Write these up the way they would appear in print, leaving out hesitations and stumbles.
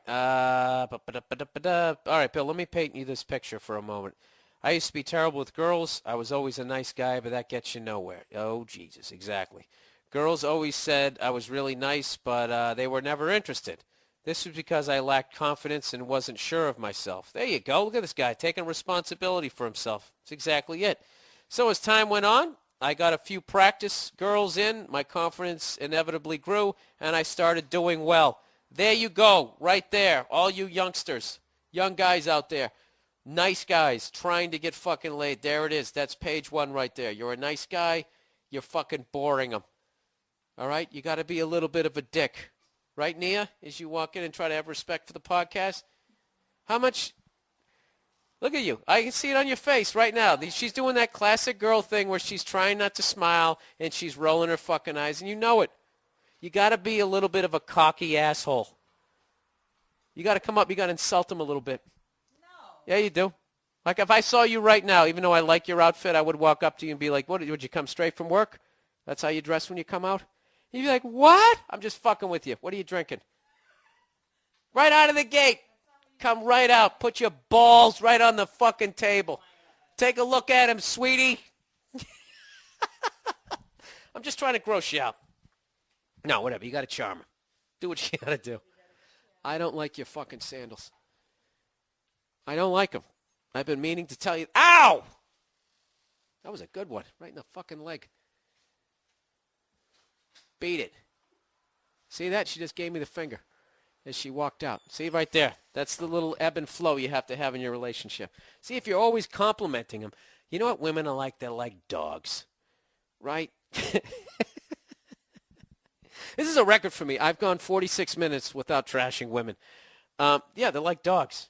All right, Bill, let me paint you this picture for a moment. I used to be terrible with girls. I was always a nice guy, but that gets you nowhere. Oh, Jesus, exactly. Girls always said I was really nice, but they were never interested. This was because I lacked confidence and wasn't sure of myself. There you go. Look at this guy taking responsibility for himself. That's exactly it. So as time went on, I got a few practice girls in. My confidence inevitably grew, and I started doing well. There you go, right there. All you youngsters, young guys out there, nice guys trying to get fucking laid. There it is. That's page 1 right there. You're a nice guy. You're fucking boring them. All right? You got to be a little bit of a dick. Right, Nia, as you walk in and try to have respect for the podcast? How much... Look at you. I can see it on your face right now. She's doing that classic girl thing where she's trying not to smile and she's rolling her fucking eyes, and you know it. You got to be a little bit of a cocky asshole. You got to come up. You got to insult them a little bit. No. Yeah, you do. Like if I saw you right now, even though I like your outfit, I would walk up to you and be like, "What? Would you come straight from work? That's how you dress when you come out?" You'd be like, "What? I'm just fucking with you. What are you drinking?" Right out of the gate. Come right out. Put your balls right on the fucking table. Take a look at him, sweetie. I'm just trying to gross you out. No, whatever. You got to charm her. Do what you got to do. I don't like your fucking sandals. I don't like them. I've been meaning to tell you. Ow! That was a good one. Right in the fucking leg. Beat it. See that? She just gave me the finger as she walked out. See right there. That's the little ebb and flow you have to have in your relationship. See, if you're always complimenting them, you know what women are like? They're like dogs. Right? This is a record for me. I've gone 46 minutes without trashing women. Yeah, they're like dogs.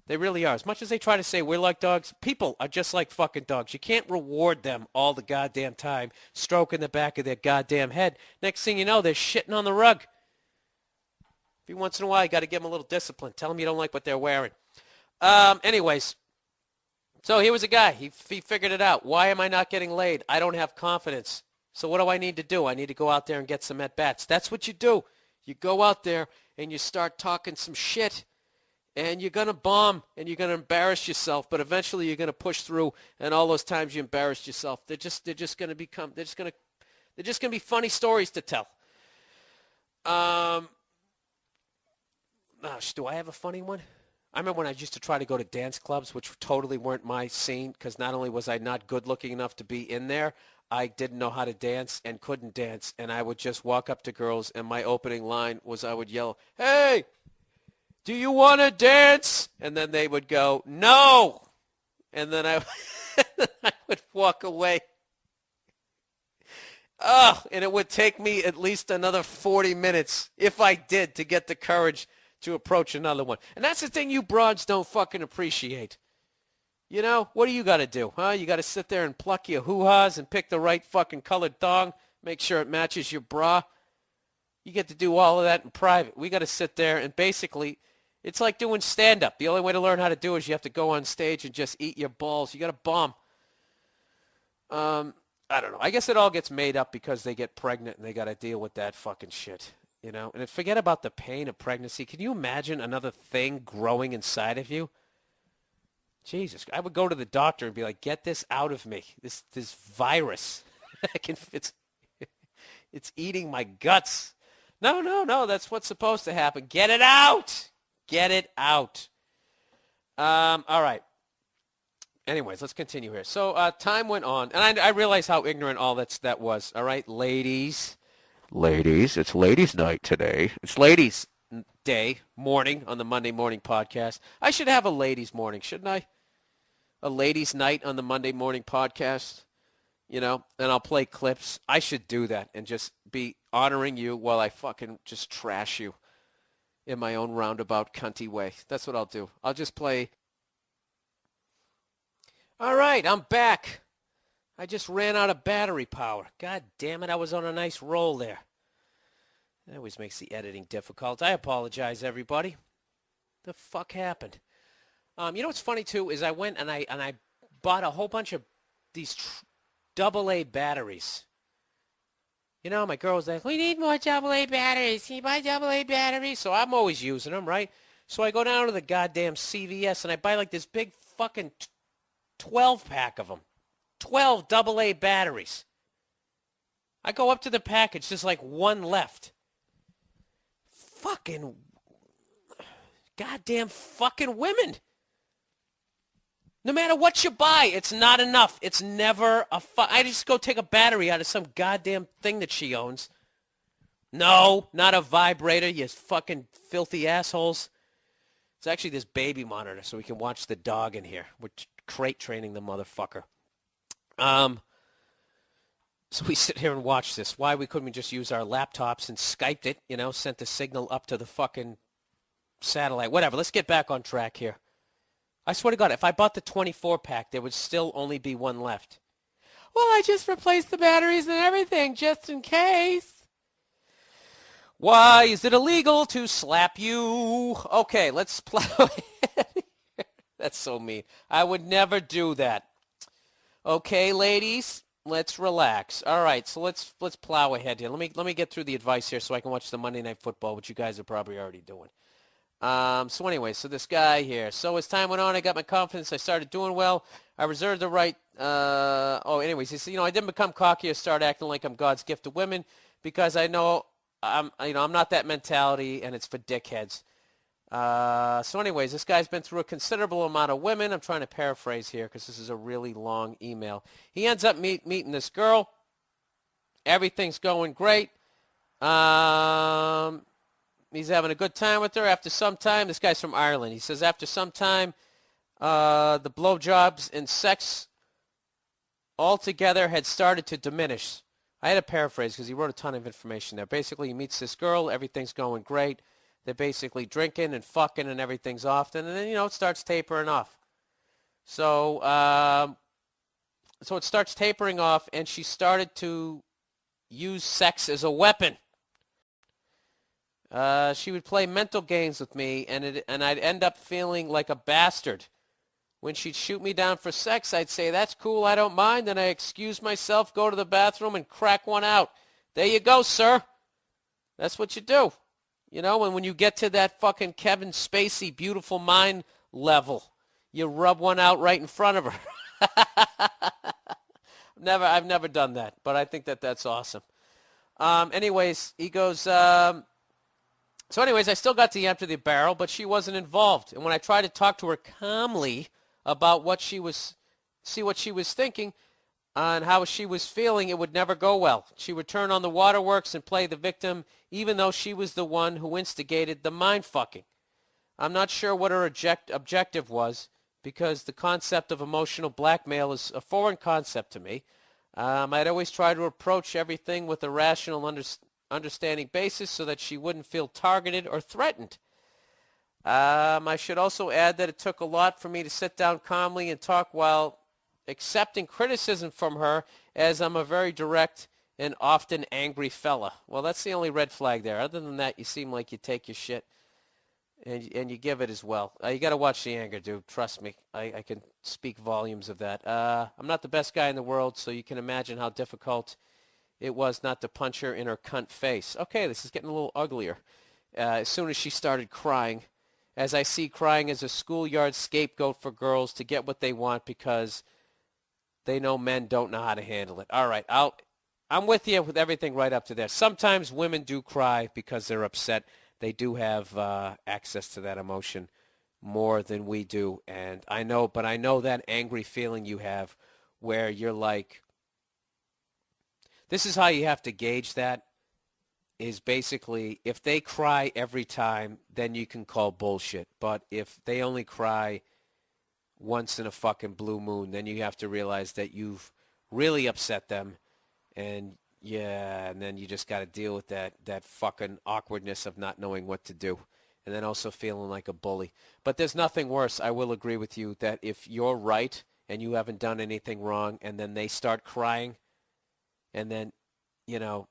They really are. As much as they try to say we're like dogs, people are just like fucking dogs. You can't reward them all the goddamn time, stroking the back of their goddamn head. Next thing you know, they're shitting on the rug. Every once in a while, you got to give them a little discipline. Tell them you don't like what they're wearing. Anyways, so here was a guy. He figured it out. Why am I not getting laid? I don't have confidence. So what do I need to do? I need to go out there and get some at-bats. That's what you do. You go out there and you start talking some shit, and you're going to bomb, and you're going to embarrass yourself, but eventually you're going to push through, and all those times you embarrassed yourself, they're just going to be funny stories to tell. Do I have a funny one? I remember when I used to try to go to dance clubs, which totally weren't my scene, because not only was I not good looking enough to be in there, I didn't know how to dance and couldn't dance, and I would just walk up to girls, and my opening line was I would yell, "Hey, do you want to dance?" And then they would go, "No!" And then I would walk away. Oh, and it would take me at least another 40 minutes, if I did, to get the courage to approach another one. And that's the thing you broads don't fucking appreciate. You know, what do you got to do, huh? You got to sit there and pluck your hoo-has and pick the right fucking colored thong, make sure it matches your bra. You get to do all of that in private. We got to sit there and basically, it's like doing stand-up. The only way to learn how to do it is you have to go on stage and just eat your balls. You got to bomb. I don't know. I guess it all gets made up because they get pregnant and they got to deal with that fucking shit, you know? And forget about the pain of pregnancy. Can you imagine another thing growing inside of you? Jesus, I would go to the doctor and be like, "Get this out of me. This virus. It's eating my guts." No. That's what's supposed to happen. Get it out. Get it out. All right. Anyways, let's continue here. So time went on, and I realized how ignorant all that was. All right, ladies, it's ladies' night today. It's ladies' day, morning on the Monday morning podcast. I should have a ladies' morning, shouldn't I? A ladies' night on the Monday morning podcast, you know, and I'll play clips. I should do that and just be honoring you while I fucking just trash you in my own roundabout cunty way. That's what I'll do. I'll just play. All right, I'm back. I just ran out of battery power. God damn it, I was on a nice roll there. That always makes the editing difficult. I apologize, everybody. The fuck happened? You know what's funny, too, is I went and I bought a whole bunch of these AA batteries. You know, my girl's like, we need more AA batteries. Can you buy AA batteries? So I'm always using them, right? So I go down to the goddamn CVS and I buy like this big fucking 12 pack of them. 12 AA batteries. I go up to the package, there's like one left. Fucking goddamn fucking women. No matter what you buy, it's not enough. It's never I just go take a battery out of some goddamn thing that she owns. No, not a vibrator, you fucking filthy assholes. It's actually this baby monitor so we can watch the dog in here. We're crate training the motherfucker. So we sit here and watch this. Why we couldn't we just use our laptops and Skyped it, you know, sent the signal up to the fucking satellite. Whatever, let's get back on track here. I swear to God, if I bought the 24-pack, there would still only be one left. Well, I just replaced the batteries and everything, just in case. Why is it illegal to slap you? Okay, let's plow ahead. That's so mean. I would never do that. Okay, ladies, let's relax. All right, so let's plow ahead here. Let me get through the advice here so I can watch the Monday Night Football, which you guys are probably already doing. So anyway, so this guy here. So as time went on, I got my confidence. I started doing well. I reserved the right. Anyways, he said, you know, I didn't become cocky or start acting like I'm God's gift to women because I know I'm not that mentality, and it's for dickheads. So anyways, this guy's been through a considerable amount of women. I'm trying to paraphrase here because this is a really long email. He ends up meeting this girl. Everything's going great. He's having a good time with her. After some time, this guy's from Ireland. He says after some time, the blowjobs and sex altogether had started to diminish. I had to paraphrase because he wrote a ton of information there. Basically, he meets this girl. Everything's going great. They're basically drinking and fucking and everything's off. And then, you know, it starts tapering off. So it starts tapering off, and she started to use sex as a weapon. She would play mental games with me, and I'd end up feeling like a bastard. When she'd shoot me down for sex, I'd say, that's cool, I don't mind. Then I excuse myself, go to the bathroom, and crack one out. There you go, sir. That's what you do. You know, and when you get to that fucking Kevin Spacey beautiful mind level, you rub one out right in front of her. I've never done that, but I think that's awesome. Anyways, he goes... So anyways, I still got to empty the barrel, but she wasn't involved. And when I tried to talk to her calmly about what she was thinking and how she was feeling, it would never go well. She would turn on the waterworks and play the victim, even though she was the one who instigated the mind-fucking. I'm not sure what her objective was, because the concept of emotional blackmail is a foreign concept to me. I'd always try to approach everything with a rational understanding basis so that she wouldn't feel targeted or threatened. I should also add that it took a lot for me to sit down calmly and talk while accepting criticism from her, as I'm a very direct and often angry fella. Well, that's the only red flag there. Other than that, you seem like you take your shit and you give it as well. You got to watch the anger, dude. Trust me. I can speak volumes of that. I'm not the best guy in the world, so you can imagine how difficult it was not to punch her in her cunt face. Okay, this is getting a little uglier. As soon as she started crying, as I see crying as a schoolyard scapegoat for girls to get what they want because they know men don't know how to handle it. All right, I'm with you with everything right up to there. Sometimes women do cry because they're upset. They do have access to that emotion more than we do. And I know that angry feeling you have where you're like, this is how you have to gauge that, is basically if they cry every time, then you can call bullshit. But if they only cry once in a fucking blue moon, then you have to realize that you've really upset them. And then you just got to deal with that fucking awkwardness of not knowing what to do. And then also feeling like a bully. But there's nothing worse. I will agree with you that if you're right and you haven't done anything wrong and then they start crying, and then, you know,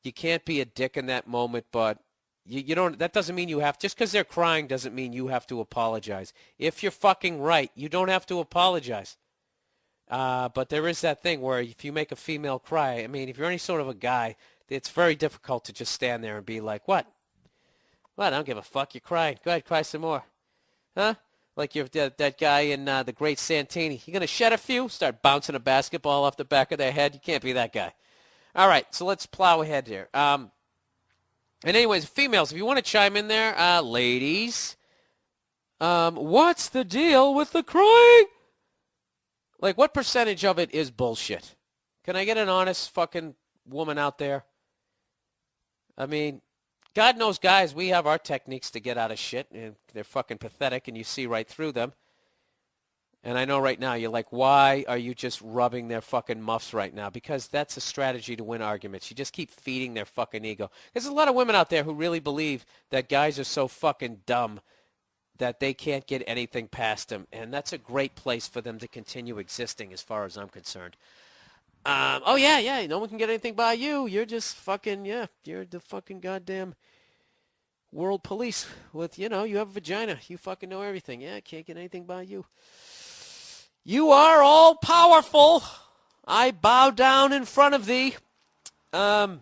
you can't be a dick in that moment, but you don't, that doesn't mean you have, just because they're crying doesn't mean you have to apologize. If you're fucking right, you don't have to apologize. But there is that thing where if you make a female cry, I mean, if you're any sort of a guy, it's very difficult to just stand there and be like, what? What? I don't give a fuck. You're crying. Go ahead, cry some more. Huh? Like you're that guy in The Great Santini. You going to shed a few? Start bouncing a basketball off the back of their head? You can't be that guy. All right, so let's plow ahead here. And anyways, females, if you want to chime in there, ladies, what's the deal with the crying? Like, what percentage of it is bullshit? Can I get an honest fucking woman out there? I mean, God knows, guys, we have our techniques to get out of shit, and they're fucking pathetic, and you see right through them. And I know right now you're like, why are you just rubbing their fucking muffs right now? Because that's a strategy to win arguments. You just keep feeding their fucking ego. There's a lot of women out there who really believe that guys are so fucking dumb that they can't get anything past them, and that's a great place for them to continue existing as far as I'm concerned. Oh, yeah, no one can get anything by you. You're just fucking, you're the fucking goddamn world police with, you have a vagina. You fucking know everything. Yeah, can't get anything by you. You are all powerful. I bow down in front of thee. You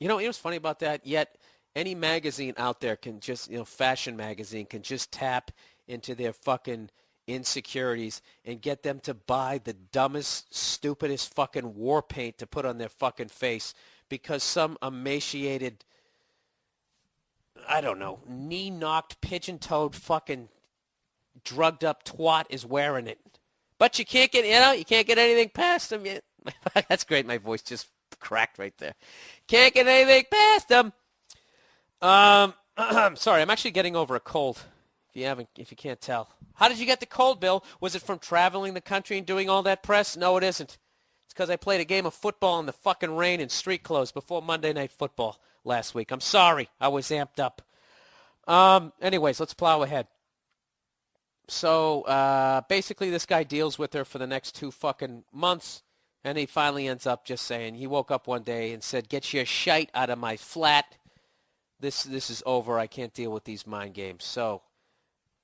know what's funny about that? Yet any magazine out there can just, fashion magazine can just tap into their fucking insecurities and get them to buy the dumbest, stupidest fucking war paint to put on their fucking face because some emaciated, I don't know, knee-knocked, pigeon-toed fucking drugged up twat is wearing it. But you can't get, you can't get anything past them yet. That's great. My voice just cracked right there. Can't get anything past them. Sorry, I'm actually getting over a cold. If you can't tell. How did you get the cold, Bill? Was it from traveling the country and doing all that press? No, it isn't. It's because I played a game of football in the fucking rain in street clothes before Monday Night Football last week. I'm sorry. I was amped up. Anyways, let's plow ahead. So, basically this guy deals with her for the next 2 fucking months, and he finally ends up just saying, he woke up one day and said, get your shite out of my flat. This is over. I can't deal with these mind games. So,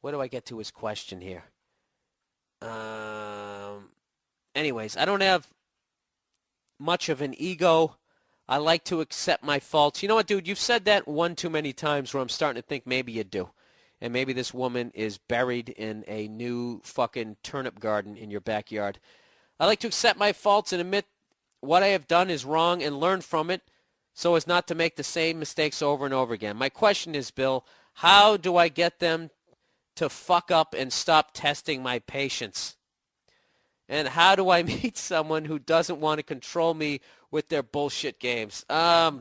where do I get to his question here? Anyways, I don't have much of an ego. I like to accept my faults. You know what, dude? You've said that one too many times where I'm starting to think maybe you do. And maybe this woman is buried in a new fucking turnip garden in your backyard. I like to accept my faults and admit what I have done is wrong and learn from it so as not to make the same mistakes over and over again. My question is, Bill, how do I get them to fuck up and stop testing my patience? And how do I meet someone who doesn't want to control me with their bullshit games? I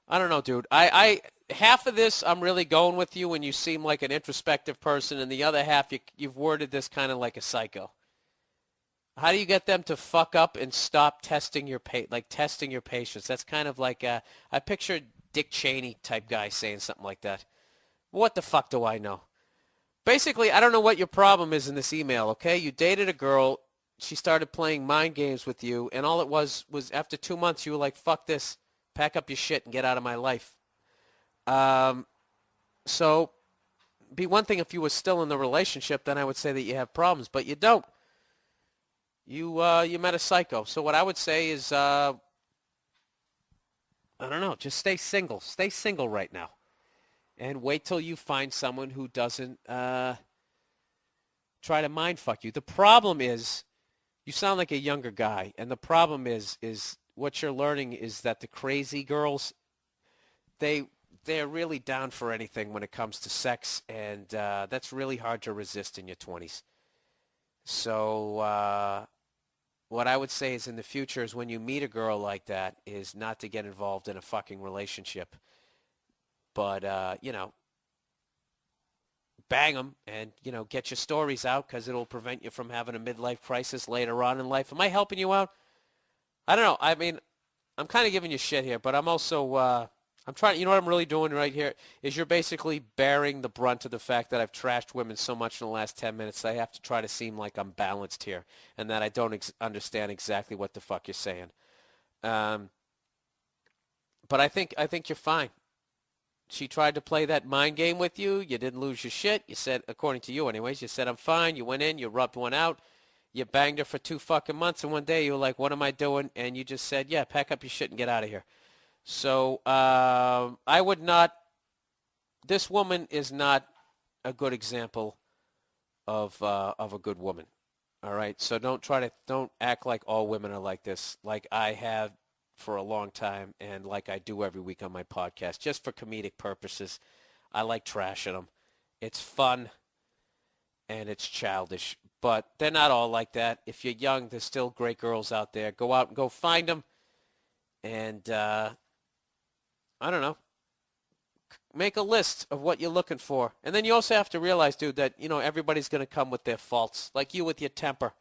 don't know, dude. I half of this I'm really going with you and you seem like an introspective person, and the other half you've worded this kind of like a psycho. How do you get them to fuck up and stop testing your testing your patience? That's kind of like I picture Dick Cheney type guy saying something like that. What the fuck do I know? Basically, I don't know what your problem is in this email, okay? You dated a girl, she started playing mind games with you, and all it was after 2 months you were like, fuck this, pack up your shit and get out of my life. So, be one thing if you were still in the relationship, then I would say that you have problems, but you don't. You met a psycho. So what I would say is, I don't know, just stay single. Stay single right now. And wait till you find someone who doesn't try to mind fuck you. The problem is, you sound like a younger guy, and the problem is what you're learning is that the crazy girls, they're really down for anything when it comes to sex, and that's really hard to resist in your 20s. So what I would say is in the future is when you meet a girl like that is not to get involved in a fucking relationship. But, bang them and, get your stories out because it'll prevent you from having a midlife crisis later on in life. Am I helping you out? I don't know. I mean, I'm kind of giving you shit here, but I'm also, I'm trying, what I'm really doing right here is you're basically bearing the brunt of the fact that I've trashed women so much in the last 10 minutes that I have to try to seem like I'm balanced here and that I don't understand exactly what the fuck you're saying. But I think you're fine. She tried to play that mind game with you. You didn't lose your shit. You said, according to you anyways, you said, I'm fine. You went in, you rubbed one out. You banged her for 2 fucking months, and one day you were like, what am I doing? And you just said, yeah, pack up your shit and get out of here. So I would not, this woman is not a good example of a good woman. All right, so don't act like all women are like this, like I have for a long time, and like I do every week on my podcast, just for comedic purposes. I like trashing them. It's fun, and it's childish, but they're not all like that. If you're young, there's still great girls out there. Go out and go find them, and I don't know, make a list of what you're looking for. And then you also have to realize, dude, that, everybody's going to come with their faults, like you with your temper.